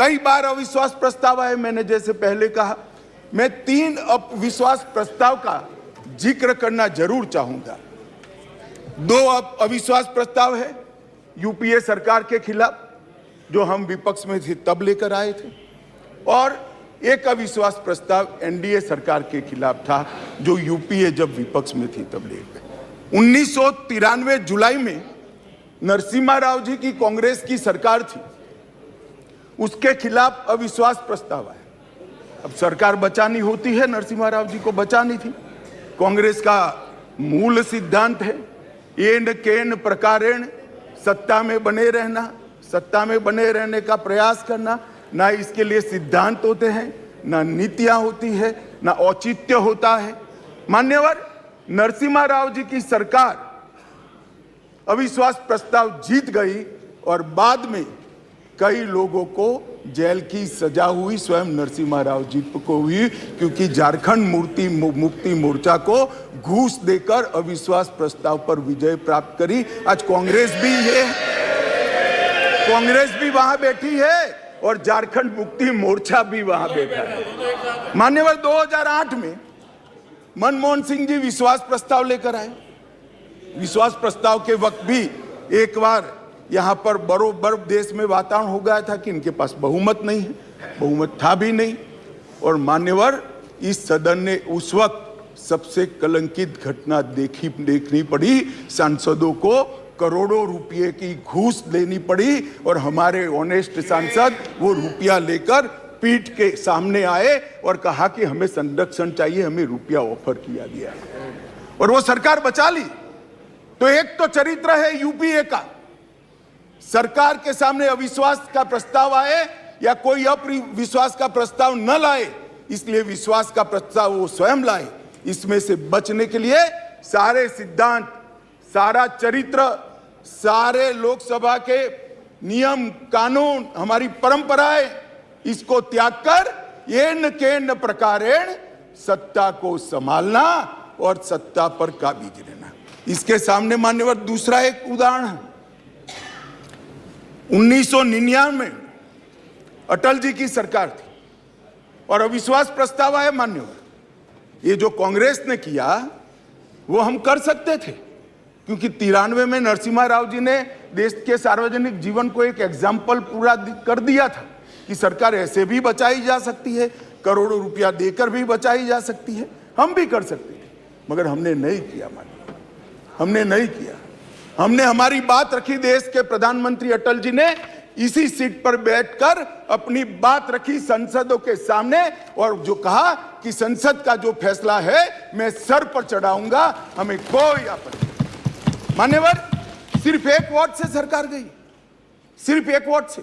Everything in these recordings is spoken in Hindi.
कई बार अविश्वास प्रस्ताव आए। मैंने जैसे पहले कहा, मैं 3 अविश्वास प्रस्ताव का जिक्र करना जरूर चाहूंगा। 2 अविश्वास प्रस्ताव है यूपीए सरकार के खिलाफ, जो हम विपक्ष में थे तब लेकर आए थे, और 1 अविश्वास प्रस्ताव एनडीए सरकार के खिलाफ था, जो यूपीए जब विपक्ष में थी तब ले गए। 1993 जुलाई में नरसिम्हा राव जी की कांग्रेस की सरकार थी, उसके खिलाफ अविश्वास प्रस्ताव आया। अब सरकार बचानी होती है, नरसिम्हा राव जी को बचानी थी। कांग्रेस का मूल सिद्धांत है एन केन प्रकारेण सत्ता में बने रहना, सत्ता में बने रहने का प्रयास करना। ना इसके लिए सिद्धांत होते हैं, ना नीतियां होती है, ना औचित्य होता है। मान्यवर नरसिम्हा राव जी की सरकार अविश्वास प्रस्ताव जीत गई और बाद में कई लोगों को जेल की सजा हुई, स्वयं नरसिम्हा राव जी को हुई, क्योंकि झारखंड मुक्ति मोर्चा को घूस देकर अविश्वास प्रस्ताव पर विजय प्राप्त करी। आज कांग्रेस भी है, कांग्रेस भी वहां बैठी है और झारखंड मुक्ति मोर्चा भी वहां बैठा है। मान्यवर 2008 में मनमोहन सिंह जी विश्वास प्रस्ताव लेकर आए। विश्वास प्रस्ताव के वक्त भी एक बार यहां पर बरोबर देश में वातावरण हो गया था कि इनके पास बहुमत नहीं है, बहुमत था भी नहीं। और मान्यवर इस सदन ने उस वक्त सबसे कलंकित घटना देखनी पड़ी। सांसदों को करोड़ों रुपए की घूस लेनी पड़ी और हमारे ऑनेस्ट सांसद वो रुपया लेकर पीठ के सामने आए और कहा कि हमें संरक्षण चाहिए, हमें रुपया ऑफर किया गया और वो सरकार बचा ली। तो एक तो चरित्र है यूपीए का, सरकार के सामने अविश्वास का प्रस्ताव आए या कोई अविश्वास का प्रस्ताव न लाए, इसलिए विश्वास का प्रस्ताव वो स्वयं लाए। इसमें से बचने के लिए सारे सिद्धांत, सारा चरित्र, सारे लोकसभा के नियम कानून, हमारी परंपराएं, इसको त्याग कर एन केन प्रकारेण सत्ता को संभालना और सत्ता पर काबिज रहना। इसके सामने मान्यवर दूसरा एक उदाहरण है। 1999 में अटल जी की सरकार थी और अविश्वास प्रस्ताव आया। मान्यवर ये जो कांग्रेस ने किया वो हम कर सकते थे, क्योंकि 93 में नरसिम्हा राव जी ने देश के सार्वजनिक जीवन को एक एग्जाम्पल पूरा कर दिया था कि सरकार ऐसे भी बचाई जा सकती है, करोड़ों रुपया देकर भी बचाई जा सकती है। हम भी कर सकते थे, मगर हमने नहीं किया। मान्यवर हमने नहीं किया। हमने हमारी बात रखी। देश के प्रधानमंत्री अटल जी ने इसी सीट पर बैठकर अपनी बात रखी संसदों के सामने और जो कहा कि संसद का जो फैसला है मैं सर पर चढ़ाऊंगा, हमें कोई आपत्ति नहीं। मान्यवर सिर्फ 1 वोट से सरकार गई, सिर्फ 1 वोट से।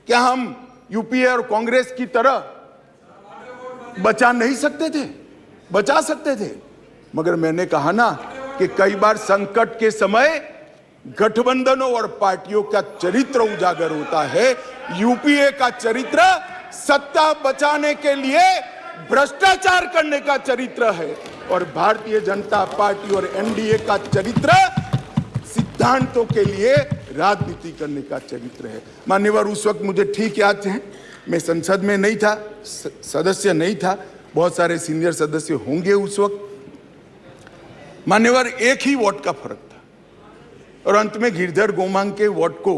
क्या हम यूपीए और कांग्रेस की तरह बचा नहीं सकते थे? बचा सकते थे, मगर मैंने कहा ना कि कई बार संकट के समय गठबंधनों और पार्टियों का चरित्र उजागर होता है। यूपीए का चरित्र सत्ता बचाने के लिए भ्रष्टाचार करने का चरित्र है और भारतीय जनता पार्टी और एनडीए का चरित्र सिद्धांतों के लिए राजनीति करने का चरित्र है। मान्यवर उस वक्त मुझे ठीक याद है, मैं संसद में नहीं था, सदस्य नहीं था, बहुत सारे सीनियर सदस्य होंगे उस वक्त। मान्यवर 1 ही वोट का फर्क था और अंत में गिरधर गोमांग के वोट को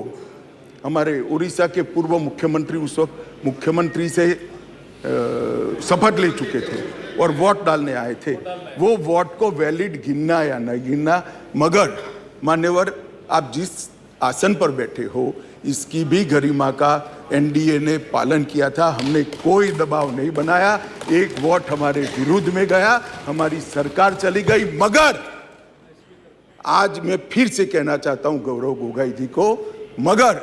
हमारे उड़ीसा के पूर्व मुख्यमंत्री उस वक्त मुख्यमंत्री से शपथ ले चुके थे और वोट डालने आए थे। वो वोट को वैलिड गिनना या नहीं गिनना, मगर मान्यवर आप जिस आसन पर बैठे हो इसकी भी गरिमा का एनडीए ने पालन किया था। हमने कोई दबाव नहीं बनाया। 1 वोट हमारे विरुद्ध में गया, हमारी सरकार चली गई। मगर आज मैं फिर से कहना चाहता हूं गौरव गोगोई जी को, मगर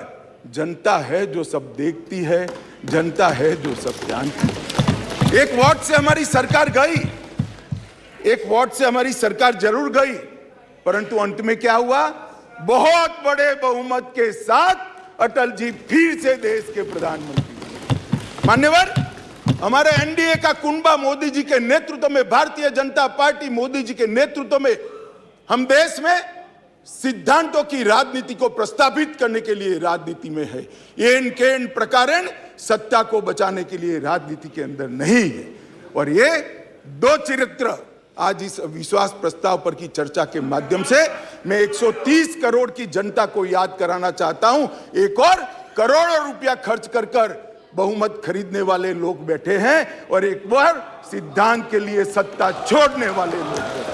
जनता है जो सब देखती है, जनता है जो सब जानती है। 1 वोट से हमारी सरकार गई, 1 वोट से हमारी सरकार जरूर गई, परंतु अंत में क्या हुआ? बहुत बड़े बहुमत के साथ अटल जी फिर से देश के प्रधानमंत्री। मान्यवर हमारे एनडीए का कुनबा मोदी जी के नेतृत्व में, भारतीय जनता पार्टी मोदी जी के नेतृत्व में हम देश में सिद्धांतों की राजनीति को प्रस्तावित करने के लिए राजनीति में है। एन केन प्रकारेण सत्ता को बचाने के लिए राजनीति के अंदर नहीं है। और ये दो चरित्र आज इस विश्वास प्रस्ताव पर की चर्चा के माध्यम से मैं 130 करोड़ की जनता को याद कराना चाहता हूं। एक और करोड़ों रुपया खर्च कर बहुमत खरीदने वाले लोग बैठे हैं और एक बार सिद्धांत के लिए सत्ता छोड़ने वाले लोग बैठे हैं।